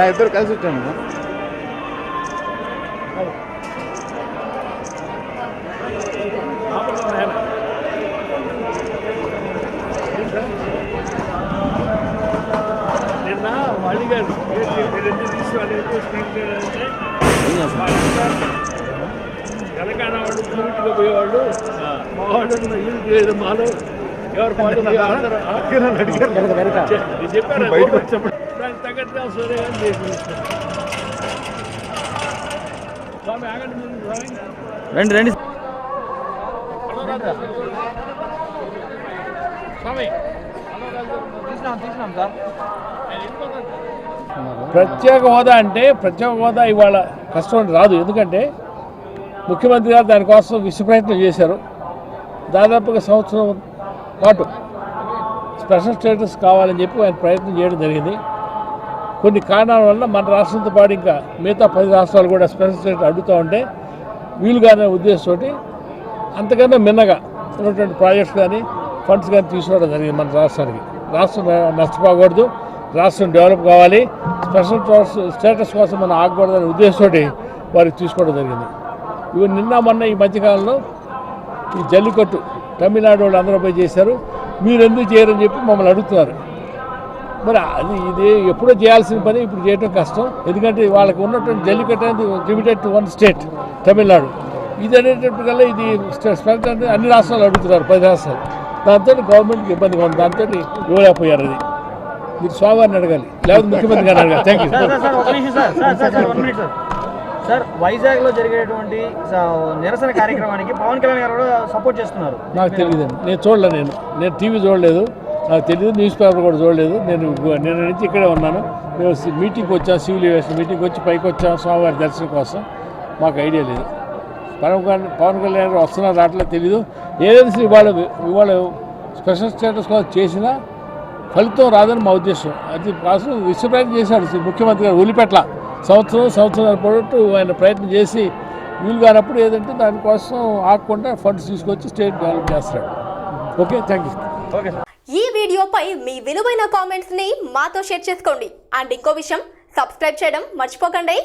ఇద్దరు కలిసి వచ్చాము. నిన్న వాళ్ళు గారు తెలంగాణ వాళ్ళు పూర్తిగా పోయేవాళ్ళు మా వాళ్ళు ఇల్లు మాలో ఎవరు చెప్పారు బయటకు వచ్చినప్పుడు దానికి తగ్గట్టుగా సరే అని చేసి స్వామి ఆగండి రండి రండి స్వామి తీసినాం సార్. ప్రత్యేక హోదా అంటే ప్రత్యేక హోదా ఇవాళ కష్టం రాదు. ఎందుకంటే ముఖ్యమంత్రి గారు దానికోసం విశ్వప్రయత్నం చేశారు. దాదాపుగా సంవత్సరం పాటు స్పెషల్ స్టేటస్ కావాలని చెప్పి ఆయన ప్రయత్నం చేయడం జరిగింది. కొన్ని కారణాల వల్ల మన రాష్ట్రంతో పాటు ఇంకా మిగతా 10 రాష్ట్రాలు కూడా స్పెషల్ స్టేటస్ అడుగుతూ ఉంటే వీలుగానే ఉద్దేశంతో అంతకన్నా మిన్నగా ఉన్నటువంటి ప్రాజెక్ట్స్ కానీ ఫండ్స్ కానీ తీసుకోవడం జరిగింది. మన రాష్ట్రానికి రాష్ట్రం నష్టపోకూడదు, రాష్ట్రం డెవలప్ కావాలి, స్పెషల్ స్టేటస్ కోసం మనం ఆగకూడదనే ఉద్దేశంతో వారికి తీసుకోవడం జరిగింది. ఇవి నిన్న మొన్న ఈ మధ్యకాలంలో ఈ జల్లికట్టు తమిళనాడు వాళ్ళు అందరూ పోయి చేశారు, మీరు ఎందుకు చేయరని చెప్పి మమ్మల్ని అడుగుతున్నారు. మరి అది ఇది ఎప్పుడో చేయాల్సిన పని ఇప్పుడు చేయడం కష్టం. ఎందుకంటే వాళ్ళకి ఉన్నటువంటి జల్లికట్టు అనేది లిమిటెడ్ టు 1 స్టేట్ తమిళనాడు. ఇది అనేటప్పటికల్లా ఇది స్పెషల్ అంటే అన్ని రాష్ట్రాలు అడుగుతున్నారు, 10 రాష్ట్రాలు. దాంతో గవర్నమెంట్కి ఇబ్బందిగా ఉంది, దాంతో ఇవ్వలేకపోయారు. అది మీరు స్వామివారిని అడగాలి, లేకపోతే ముఖ్యమంత్రి గారిని అడగాలి. Thank you sir. వైజాగ్లో జరిగేటువంటి నిరసన కార్యక్రమానికి పవన్ కళ్యాణ్ గారు కూడా సపోర్ట్ చేస్తున్నారు. నాకు తెలియదండి, నేను చూడలేదు. నేను టీవీ చూడలేదు, నాకు తెలియదు. న్యూస్ పేపర్ కూడా చూడలేదు. నేను నుంచి ఇక్కడే ఉన్నాను. మేము మీటింగ్కి వచ్చాం, సివిల్ ఏవియేషన్ మీటింగ్కి వచ్చి పైకి వచ్చాం స్వామివారి దర్శనం కోసం. మాకు ఐడియా లేదు. పవన్ కళ్యాణ్ గారు వస్తున్నారు రావట్లేదు తెలీదు. ఏదైనా ఇవాళ స్పెషల్ స్టేటస్ కోసం చేసినా ఫలితం రాదని మా ఉద్దేశం. అది కోసం విశ్వప్రయత్నం చేశాడు ముఖ్యమంత్రి గారు. ఉలిపెట్ల సంవత్సరాల పాటు ఆయన ప్రయత్నం చేసి వీలు కానప్పుడు ఏదంటే దానికోసం ఆగకుండా ఫండ్స్ తీసుకొచ్చి స్టేట్ డెవలప్ చేస్తాడు. Okay, thank you. ఓకే. ఈ వీడియోపై మీ విలువైన కామెంట్స్ ని మాతో షేర్ చేసుకోండి. అండ్ ఇంకో విషయం, సబ్స్క్రైబ్ చేయడం మర్చిపోకండి.